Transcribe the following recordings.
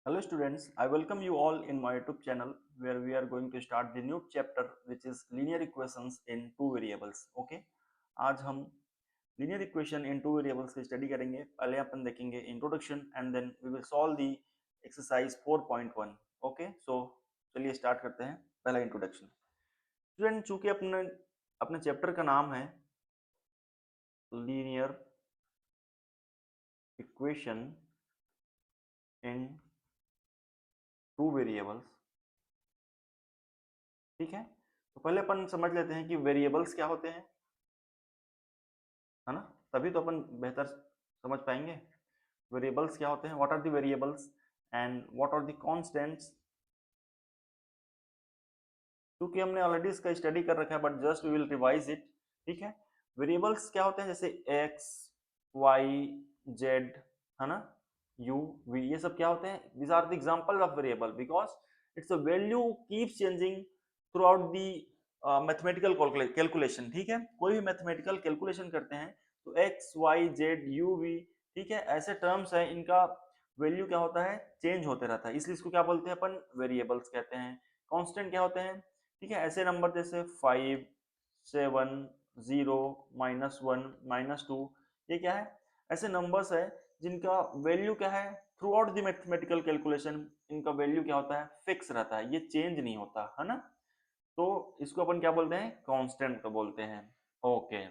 Hello students, I welcome you all in my YouTube channel where we are going to start the new chapter which is linear equations in two variables. Okay, आज हम linear equation in two variables की study करेंगे. पहले अपन देखेंगे introduction and then we will solve the exercise 4.1. Okay, so चलिए start करते हैं. पहला introduction. Student, चूंकि अपने अपने चैप्टर का नाम है linear equation in two variables, ठीक है. तो पहले अपन समझ लेते हैं कि वेरिएबल्स क्या होते हैं, है ना. तभी तो अपन बेहतर समझ पाएंगे वेरिएबल्स क्या होते हैं, what are the variables and what are the constants. क्योंकि हमने ऑलरेडी इसका स्टडी कर रखा है but just we will revise it. ठीक है. वेरिएबल्स क्या होते हैं, जैसे एक्स, वाई, जेड, है ना, यू, वी, ये सब क्या होते हैं. These are the example of variable because it's a value keeps changing throughout the mathematical calculation. ठीक है. कोई भी मैथमेटिकल कैलकुलेशन करते हैं तो X, Y, Z, U, V, ठीक है, ऐसे टर्म्स है, इनका वैल्यू क्या होता है, चेंज होते रहता है, इसलिए इसको क्या बोलते हैं अपन, वेरिएबल्स कहते हैं. कांस्टेंट क्या होते हैं, ठीक है, ऐसे नंबर जैसे 5, 7, 0, -1, -2, ये क्या है, ऐसे नंबर्स है जिनका वैल्यू क्या है, through out the mathematical calculation इनका वैल्यू क्या होता है, फिक्स रहता है, ये चेंज नहीं होता, है ना. तो इसको अपन क्या बोलते हैं, कांस्टेंट को बोलते हैं. Okay.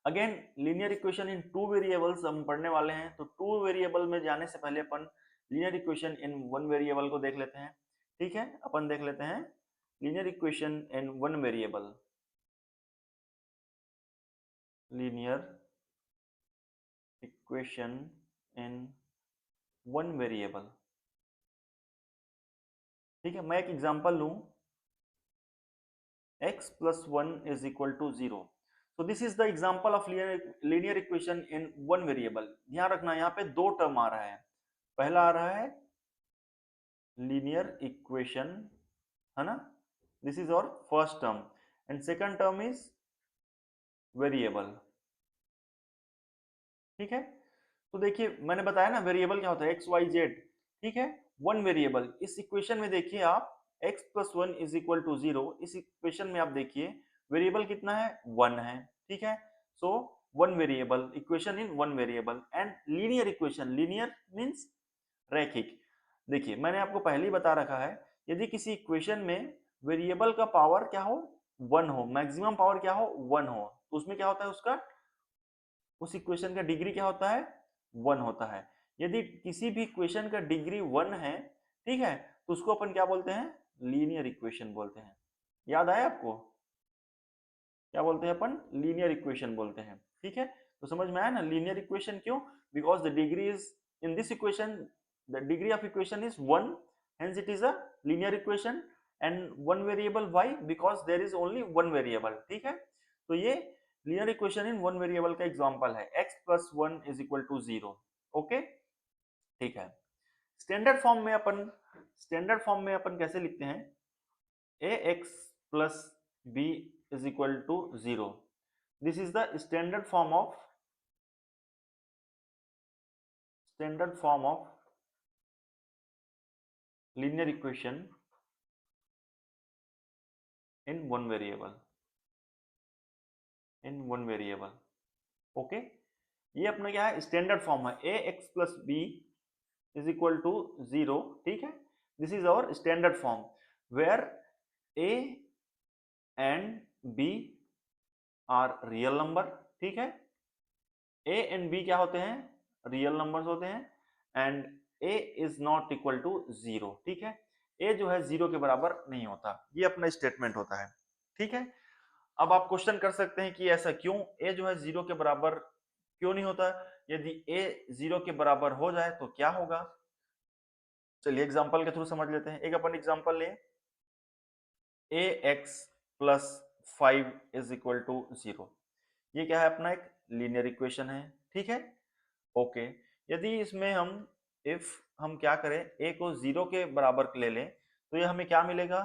Again linear equation in two variables हम पढ़ने वाले हैं, तो टू वेरिएबल में जाने से पहले अपन linear equation in one variable को देख लेते हैं. ठीक है. अपन देख लेते हैं linear equation in one variable. Linear equation in one variable. ठीक है. मैं एक एग्जांपल लूं, x plus 1 is equal to 0. So this is the example of linear equation in one variable. ध्यान रखना यहाँ पे दो टर्म आ रहा है. पहला आ रहा है linear equation, है ना, this is our first term, and second term is variable. ठीक है. तो देखिए मैंने बताया ना वेरिएबल क्या होता है, एक्स, वाई, जेड. ठीक है. वन वेरिएबल इस इक्वेशन में देखिए आप, x plus 1 is equal to 0. इस इक्वेशन में आप देखिए वेरिएबल कितना है, 1 है. ठीक है. So one variable equation in one variable. And linear equation, linear means रैखिक. देखिए मैंने आपको पहले ही बता रखा है, यदि किसी इक्वेशन में वेरिएबल का पावर क्या हो, 1 हो, मैक्सिमम पावर क्या हो, 1 हो, तो उसमें क्या होता है, उसका उस इक्वेशन का डिग्री क्या होता है, 1 होता है. यदि किसी भी इक्वेशन का डिग्री 1 है, ठीक है, तो उसको अपन क्या बोलते हैं, लीनियर इक्वेशन बोलते हैं. याद आया आपको, क्या बोलते हैं अपन, लीनियर इक्वेशन बोलते हैं. ठीक है. तो समझ में आया ना लीनियर इक्वेशन क्यों, because the degree is in this equation, the degree of equation is 1, hence it is a linear equation. And one variable, why, because there is only one variable. ठीक है. तो ये linear equation in one variable का example है, x plus 1 is equal to 0. Okay. ठीक है. Standard form में अपन कैसे लिखते हैं, ax plus b is equal to 0. This is the standard form of linear equation in one variable. Okay. ये अपना क्या है, स्टैंडर्ड फॉर्म है, ax plus b is equal to 0. ठीक है. This is our standard form where a and b are real number. ठीक है. a and b क्या होते हैं, रियल नंबर्स होते हैं. And a is not equal to 0. ठीक है. a जो है 0 के बराबर नहीं होता, ये अपना स्टेटमेंट होता है. ठीक है. अब आप क्वेश्चन कर सकते हैं कि ऐसा क्यों, a जो है 0 के बराबर क्यों नहीं होता, यदि a 0 के बराबर हो जाए तो क्या होगा. चलिए एग्जांपल के थ्रू समझ लेते हैं. एक अपन एग्जांपल ले, ax plus 5 is equal to 0. ये क्या है, अपना एक लीनियर इक्वेशन है. ठीक है. ओके. यदि इसमें हम क्या करें, a को 0 के बराबर ले लें तो ये हमें क्या मिलेगा,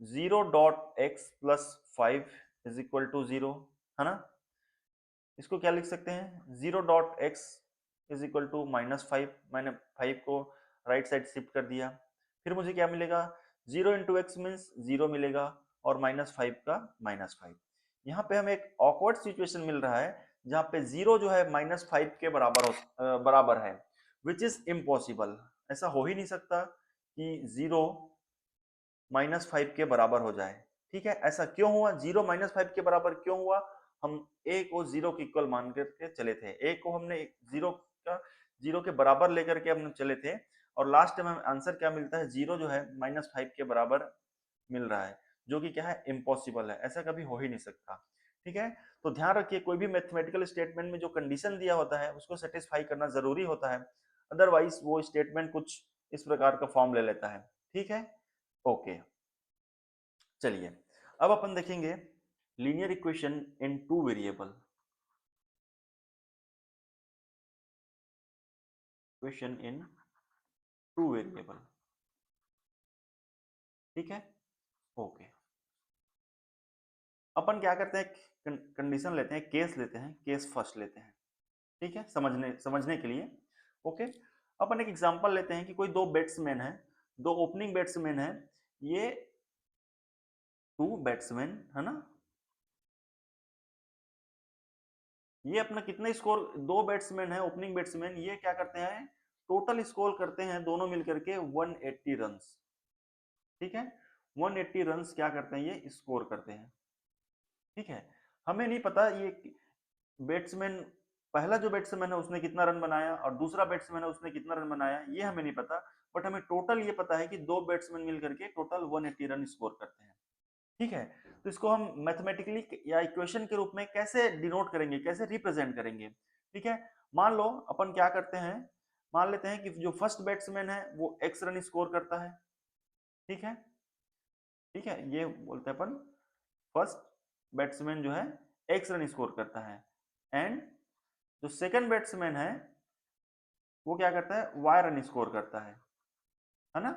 0.x plus 5 is equal to 0, है ना. इसको क्या लिख सकते हैं, 0.x is equal to -5. मैंने 5 को राइट साइड शिफ्ट कर दिया, फिर मुझे क्या मिलेगा, 0 इंटू एक्स मीन्स 0 मिलेगा और -5 का -5। यहाँ पे हमें एक ऑकवर्ड सिचुएशन मिल रहा है जहाँ पे 0 जो है -5 के बराबर है, विच इज इम्पॉसिबल। ऐसा हो ही नहीं सकता कि 0 -5 के बराबर हो जाए। ठीक है, ऐसा क्यों हुआ, 0 -5 के बराबर क्यों हुआ, हम a को 0 के इक्वल मान करके चले थे, a को हमने 0 के बराबर लेकर के हम चले थे, और लास्ट में आंसर क्या मिलता है, 0 जो है -5 के बराबर मिल रहा है, जो कि क्या है, इम्पॉसिबल है, ऐसा कभी हो ही नहीं सकता। ठीक है, तो ध्यान रखिए कोई भी मैथमेटिकल स्टेटमेंट में जो कंडीशन दिया होता है उसको सेटिस्फाई करना जरूरी होता है, अदरवाइज वो स्टेटमेंट कुछ इस प्रकार का फॉर्म ले लेता है। ठीक है, ओके, चलिए अब अपन देखेंगे linear equation in two variable. Equation in two variable, ठीक है, ओके। अपन क्या करते हैं, कंडीशन लेते हैं, केस लेते हैं, केस फर्स्ट लेते हैं, ठीक है, समझने के लिए। ओके, अपन एक एग्जांपल लेते हैं कि कोई दो बैट्समैन है, दो ओपनिंग बैट्समैन है, ये टू बैट्समैन है ना, ये अपना कितना स्कोर, दो बैट्समैन है ओपनिंग बैट्समैन, ये क्या करते हैं, टोटल स्कोर करते हैं दोनों मिलकर के 180 रन्स। ठीक है, 180 रन्स क्या करते हैं, ये स्कोर करते हैं। ठीक है, हमें नहीं पता ये बैट्समैन, पहला जो बैट्समैन है उसने कितना रन बनाया और दूसरा बैट्समैन है उसने कितना रन बनाया, ये हमें नहीं पता, बट हमें टोटल ये पता है कि दो बैट्समैन मिलकर के टोटल 180 रन स्कोर करते हैं। ठीक है, तो इसको हम मैथमेटिकली या इक्वेशन के रूप में कैसे डिनोट करेंगे, कैसे रिप्रेजेंट करेंगे। ठीक है, मान लो अपन क्या करते हैं, मान लेते हैं कि जो फर्स्ट बैट्समैन है वो एक्स रन स्कोर करता है। ठीक है, ठीक है, ये बोलते हैं अपन फर्स्ट बैट्समैन जो है एक्स रन स्कोर करता है, एंड जो सेकंड बैट्समैन है वो क्या करता है, वाई रन स्कोर करता है ना।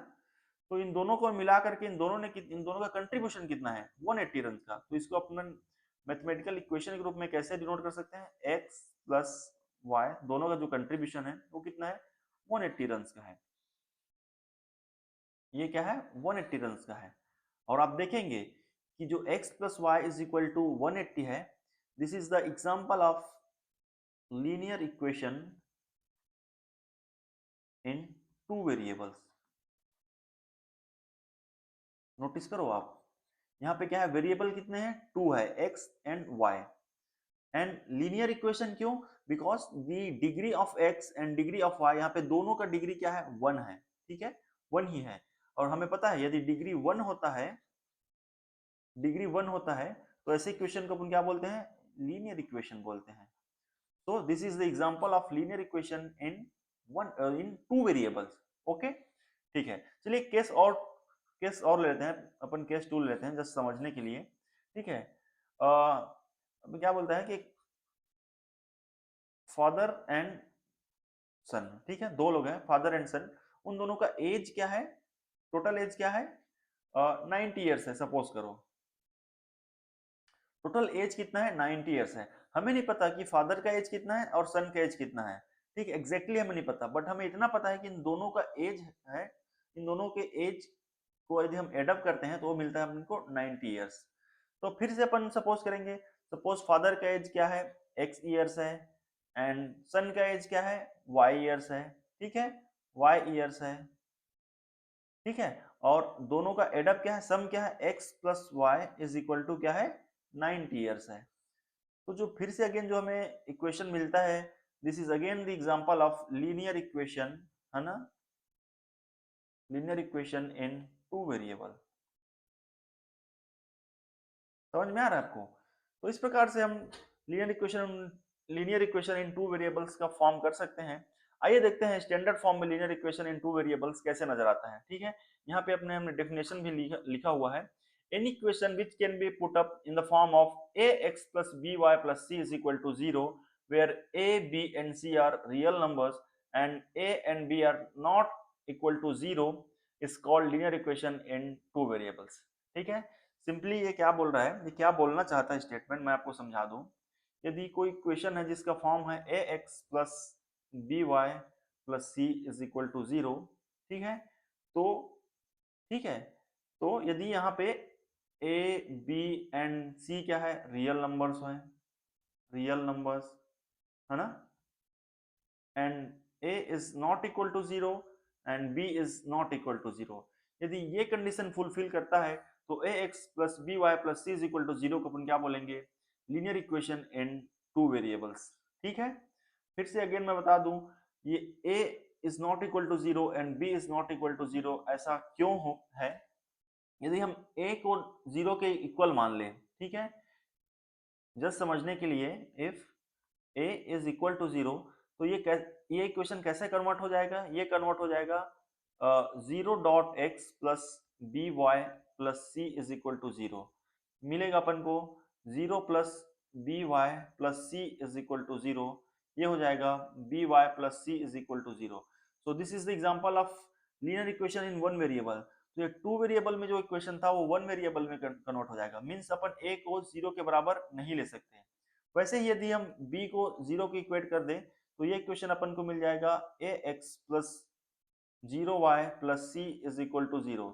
तो इन दोनों को मिला करके इन दोनों का कंट्रीब्यूशन कितना है, 180 रन का। तो इसको अपन मैथमेटिकल इक्वेशन के रूप में कैसे डिनोट कर सकते हैं, एक्स प्लस वाई दोनों का जो कंट्रीब्यूशन है वो कितना है, 180 रन का है। ये क्या है, 180 रन का है। और आप देखेंगे कि जो x plus Y is equal to 180 है, this is the example of linear equation in two variables. Notice करो आप, यहाँ पे क्या है, वेरिएबल कितने हैं, टू है, x and y, and linear equation क्यों, because the degree of x and degree of y, यहाँ पे दोनों का डिग्री क्या है, 1 है। ठीक है, 1 ही है, और हमें पता है यदि डिग्री 1 होता है, डिग्री 1 होता है, तो ऐसे इक्वेशन को अपन क्या बोलते हैं, लीनियर इक्वेशन बोलते हैं। So this is the example of linear equation in two variables. Okay, ठीक है, चलिए केस और लेते हैं, अपन केस 2 लेते हैं जस्ट समझने के लिए। ठीक है, अब क्या बोलता है कि फादर एंड सन, ठीक है, दो लोग हैं फादर एंड सन, उन दोनों का एज क्या है, टोटल एज क्या है, 90 ईयर्स है, सपोज करो टोटल एज कितना है, 90 ईयर्स है। हमें नहीं पता कि फादर का एज कितना है और सन का एज कितना है, ठीक है, एग्जैक्टली हमें नहीं पता, बट हमें इतना पता है कि इन दोनों का एज है, इन दोनों के एज को यदि हम एडअप करते हैं तो वो मिलता है हमको 90 ईयर्स। तो फिर से अपन सपोज करेंगे, सपोज फादर का एज क्या है, x ईयर्स है, एंड सन का एज क्या है, y ईयर्स है। ठीक है, y ईयर्स है। ठीक है, और दोनों का एडअप क्या है, सम क्या है, x plus Y is equal to क्या है, 90 ईयर्स है। तो जो फिर से अगेन जो हमें इक्वेशन मिलता है, this is again the example of linear equation, है ना, linear equation in two variable. समझ में आ रहा है आपको, तो इस प्रकार से हम linear equation in two variables का फॉर्म कर सकते हैं। आइए देखते हैं स्टैंडर्ड फॉर्म में linear equation in two variables कैसे नजर आता है। ठीक है, यहाँ पे अपने हमने डेफिनेशन भी लिखा हुआ है, any equation which can be put up in the form of ax plus by plus c is equal to 0 where a, b and c are real numbers and a and b are not equal to 0 is called linear equation in two variables। ठीक है, simply ये क्या बोल रहा है, ये क्या बोलना चाहता है स्टेटमेंट, मैं आपको समझा दूं। यदि कोई इक्वेशन है जिसका फॉर्म है ax plus by plus c is equal to 0, ठीक है, तो ठीक है, तो यदि यहाँ पे ए बी एंड सी क्या है, रियल नंबर्स हैं, रियल नंबर्स है ना, and A is not equal to zero and B is not equal to zero, यदि ये कंडीशन फुलफिल करता है तो A X plus B Y plus C is equal to zero को अपन क्या बोलेंगे, linear equation in two variables. ठीक है, फिर से अगेन मैं बता दूं, ये A is not equal to zero and B is not equal to zero ऐसा क्यों है, यदि हम a को जीरो के इक्वल मान लें, ठीक है, जस्ट समझने के लिए, if a is equal to zero, तो ये इक्वेशन कैसे कन्वर्ट हो जाएगा, ये कन्वर्ट हो जाएगा zero dot X plus B Y plus C is equal to zero, मिलेगा अपन को zero plus B Y plus C is equal to zero, ये हो जाएगा B Y plus C is equal to zero. So this is the example of linear equation in one variable. तो ये two variable में जो equation था वो one variable में कन्वर्ट हो जाएगा, मींस अपन a को जीरो के बराबर नहीं ले सकते। वैसे ही यदि हम b को जीरो को इक्वेट कर दें तो ये इक्वेशन अपन को मिल जाएगा A X plus zero Y plus C is equal to zero.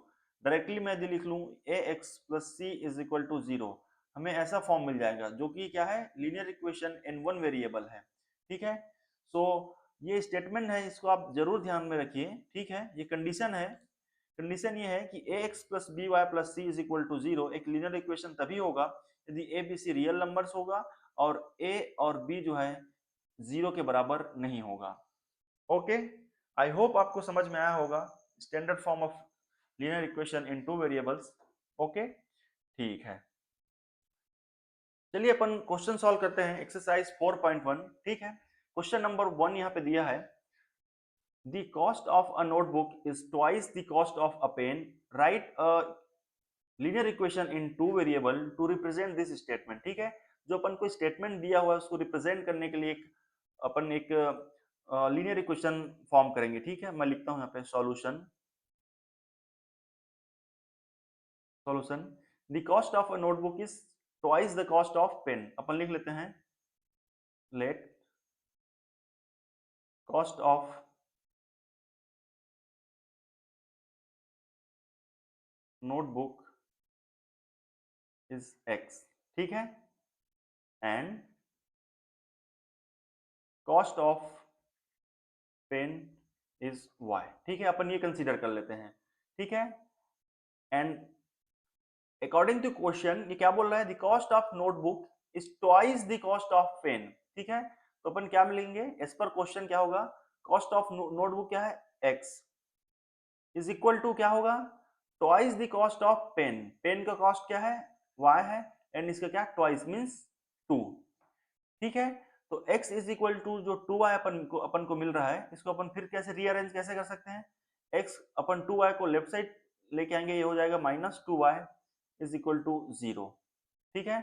Directly मैं यदि लिख लूं A X plus C is equal to zero, हमें ऐसा फॉर्म मिल जाएगा जो कि क्या है, linear equation in one variable है। ठीक है, सो ये स्टेटमेंट है, इसको आप जरूर ध्यान में रखिए। ठीक है, ये कंडीशन है, कंडीशन ये है कि A X plus B Y plus C is equal to zero एक लीनियर इक्वेशन तभी होगा यदि A B C real numbers होगा और ए और बी जो है जीरो के बराबर नहीं होगा। ओके, आई होप आपको समझ में आया होगा standard form of linear equation in two variables. Okay, ठीक है, चलिए अपन क्वेश्चन सॉल्व करते हैं, एक्सरसाइज 4.1। ठीक है, क्वेश्चन नंबर 1 यहाँ पे दिया है, the cost of a notebook is twice the cost of a pen, write a linear equation in two variable to represent this statement। ठीक है, जो अपन को स्टेटमेंट दिया हुआ है उसको रिप्रेजेंट करने के लिए अपन एक लीनियर इक्वेशन फॉर्म करेंगे। ठीक है, मैं लिखता हूं यहाँ पे solution, solution the cost of a notebook is twice the cost of pen. अपन लिख लेते हैं let cost of notebook is X. ठीक है, and cost of pen is Y. ठीक है, अपन ये कंसीडर कर लेते हैं। ठीक है, एंड अकॉर्डिंग टू क्वेश्चन ये क्या बोल रहा है, the cost of notebook is twice the cost of pen. ठीक है, तो अपन क्या मिलेंगे, एज पर क्वेश्चन क्या होगा, कॉस्ट ऑफ नोटबुक क्या है, एक्स इज इक्वल टू क्या होगा, twice the cost of pen, pen का कॉस्ट क्या है, वाई है, एंड इसका क्या, ट्वाइस मींस टू। ठीक है, तो x इज इक्वल टू जो 2y अपन को मिल रहा है, इसको अपन फिर कैसे रीअरेंज कैसे कर सकते हैं, x अपन 2y को लेफ्ट साइड लेके आएंगे, ये हो जाएगा minus 2y is equal to zero. ठीक है,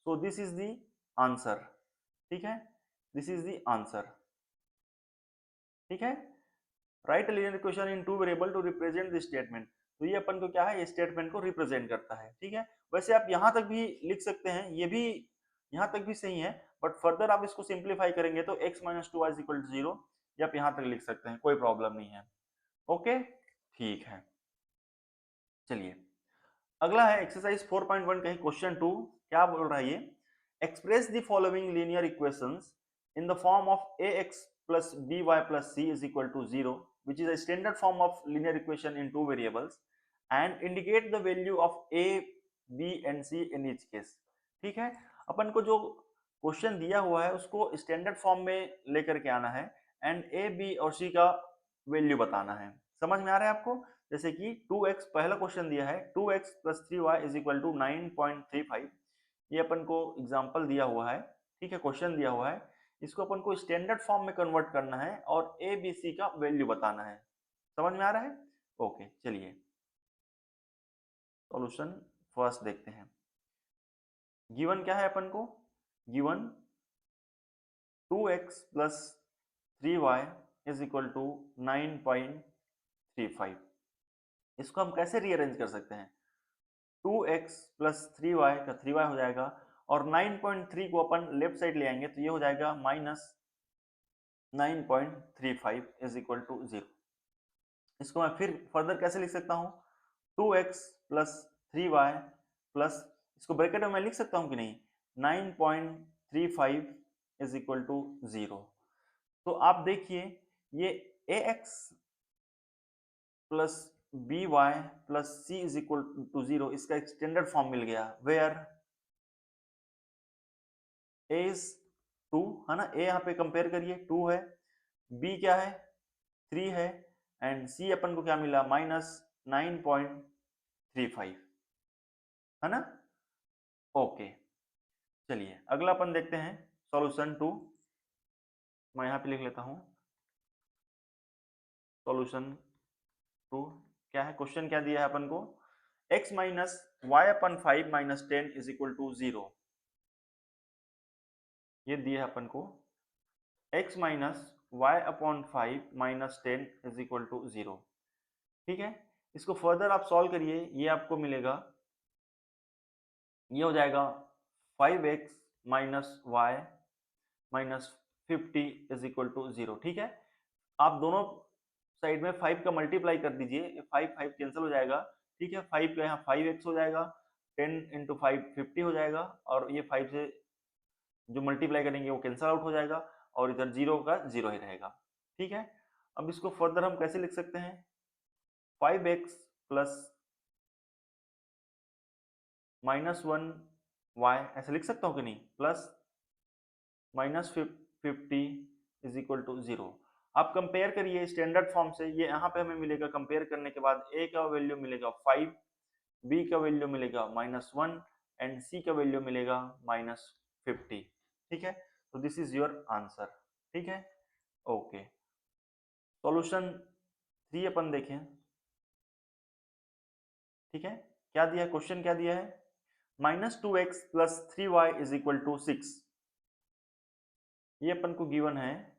so this is the answer. ठीक है, दिस इज द आंसर। ठीक है, write linear equation in two variable to represent the statement. तो ये अपन को क्या है, ये स्टेटमेंट को रिप्रेजेंट करता है। ठीक है, वैसे आप यहां तक भी लिख सकते हैं, ये भी यहां तक भी सही है, बट फर्दर आप इसको सिंप्लीफाई करेंगे तो x minus two Y is equal to zero, ये आप यहां तक लिख सकते हैं, कोई प्रॉब्लम नहीं है। ओके, ठीक है, चलिए अगला है एक्सरसाइज 4.1 का ही क्वेश्चन 2। क्या बोल रहा है ये, express the following linear equations in the form of A X plus B Y plus C is equal to zero which is a standard form of linear equation in two variables and indicate the value of A B and C in each case. ठीक है, अपन को जो question दिया हुआ है उसको standard form में लेकर के आना है एंड ए बी और सी का वैल्यू बताना है। समझ में आ रहा है आपको, जैसे कि 2x पहला क्वेश्चन दिया है, 2x plus 3y is equal to 9.35, ये अपन को एग्जांपल दिया हुआ है। ठीक है, क्वेश्चन दिया हुआ है, इसको अपन को स्टैंडर्ड फॉर्म में कन्वर्ट करना है और ए बी सी का वैल्यू बताना है। समझ में आ रहा है, ओके, चलिए सॉल्यूशन फर्स्ट देखते हैं। गिवन क्या है अपन को, given 2x plus 3y is equal to 9.35, इसको हम कैसे रीअरेंज कर सकते हैं, 2x प्लस 3y का 3y हो जाएगा और 9.3 को अपन लेफ्ट साइड ले आएंगे तो ये हो जाएगा minus 9.35 is equal to zero. इसको मैं फिर फर्दर कैसे लिख सकता हूँ, 2x प्लस 3y प्लस, इसको ब्रैकेट में मैं लिख सकता हूँ कि नहीं, 9.35 इज इक्वल टू 0। तो आप देखिए ये ax plus B Y plus C is equal to 0, इसका एक स्टैंडर्ड फॉर्म मिल गया, वेयर a इज 2 है ना, a यहाँ पे कंपेयर करिए 2 है, b क्या है 3 है, एंड c अपन को क्या मिला -9.35 है ना। ओके चलिए अगला अपन देखते हैं सॉल्यूशन 2। मैं यहाँ पे लिख लेता हूँ सॉल्यूशन 2। क्या है क्वेश्चन, क्या दिया है अपन को, x माइनस वाई अपन 5 माइनस 10 इज इक्वल टू 0। ये दिया है अपन को x minus Y upon 5 minus 10 is equal to 0। ठीक है, इसको फर्दर आप सॉल्व करिए, ये आपको मिलेगा, ये हो जाएगा 5x minus Y minus 50 is equal to 0। ठीक है, आप दोनों साइड में 5 का मल्टीप्लाई कर दीजिए, 5 5 कैंसिल हो जाएगा। ठीक है, 5 का यहाँ 5x हो जाएगा, 10 इंटू 5 50 हो जाएगा, और ये 5 से जो मल्टीप्लाई करेंगे वो कैंसिल आउट हो जाएगा, और इधर 0 का 0 ही रहेगा। ठीक है, अब इसको फर्दर हम कैसे लिख सकते हैं, 5x प्लस -1y ऐसे लिख सकता हूँ कि नहीं, प्लस -50 इज इक्वल टू 0। आप कंपेयर करिए स्टैंडर्ड फॉर्म से, ये यहाँ पे हमें मिलेगा, कंपेयर करने के बाद a का वैल्यू मिलेगा 5, b का वैल्यू मिलेगा -1 एंड c का वैल्यू मिलेगा -50। ठीक है, तो दिस इज योर आंसर। ठीक है, ओके सॉल्यूशन 3 अपन देखें। ठीक है, क्या दिया है क्वेश्चन, क्या दिया है, -2x plus 3y is equal to 6। ये अपन को गिवन है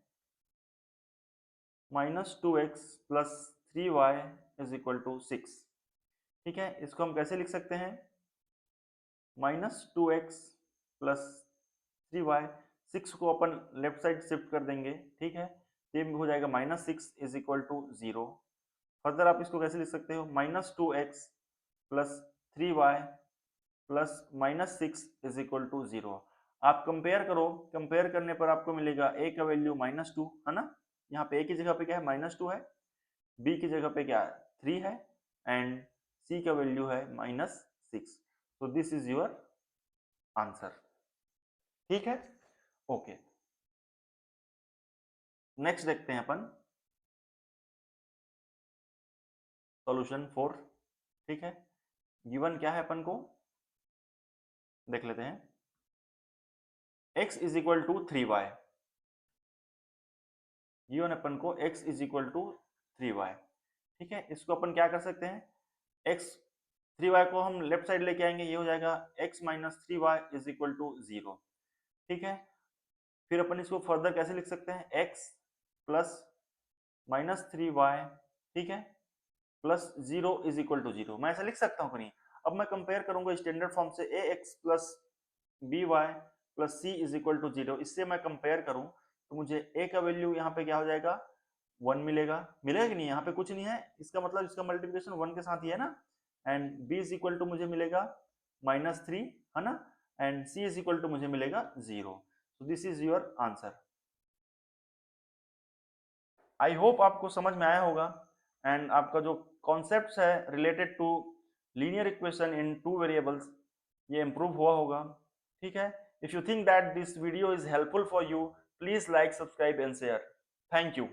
-2x plus 3y is equal to 6। ठीक है, इसको हम कैसे लिख सकते हैं, -2x प्लस 3y, 6 को अपन लेफ्ट साइड शिफ्ट कर देंगे। ठीक है, ये हो जाएगा -6 इज इक्वल टू 0। फर्दर आप इसको कैसे लिख सकते हो, -2x plus 3y plus -6 is equal to 0। आप कंपेयर करो, कंपेयर करने पर आपको मिलेगा a का वैल्यू -2 है ना, यहाँ पे a की जगह पे क्या है -2 है, b की जगह पे क्या है 3 है, एंड c का वैल्यू है -6। तो दिस इज योर आंसर। ठीक है, ओके नेक्स्ट देखते हैं अपन सॉल्यूशन 4। ठीक है, गिवन क्या है अपन को देख लेते हैं, x is equal to 3y, given अपन को x is equal to 3y। ठीक है, इसको अपन क्या कर सकते हैं, x 3y को हम लेफ्ट साइड लेके आएंगे, ये हो जाएगा x minus 3y is equal to 0। ठीक है, फिर अपन इसको फर्दर कैसे लिख सकते हैं, x प्लस -3y, ठीक है, प्लस 0 इज इक्वल टू 0। मैं ऐसा लिख सकता हूँ कि नहीं, अब मैं कंपेयर करूंगा स्टैंडर्ड फॉर्म से, ax plus by plus c is equal to 0, इससे मैं कंपेयर करूं तो मुझे a का वैल्यू यहाँ पे क्या हो जाएगा 1 मिलेगा, मिलेगा कि नहीं, यहाँ पे कुछ नहीं है, इसका मतलब इसका मल्टीप्लिकेशन 1 के साथ ही है ना, and b is equal to मुझे मिलेगा -3 है ना, and c is equal to मुझे मिलेगा 0। So this is your answer. I hope आपको समझ में आया होगा, एंड आपका जो कॉन्सेप्ट है related to linear equation in 2 variables ये इंप्रूव हुआ होगा। ठीक है, if you think that this video is helpful for you, please like, subscribe and share. Thank you.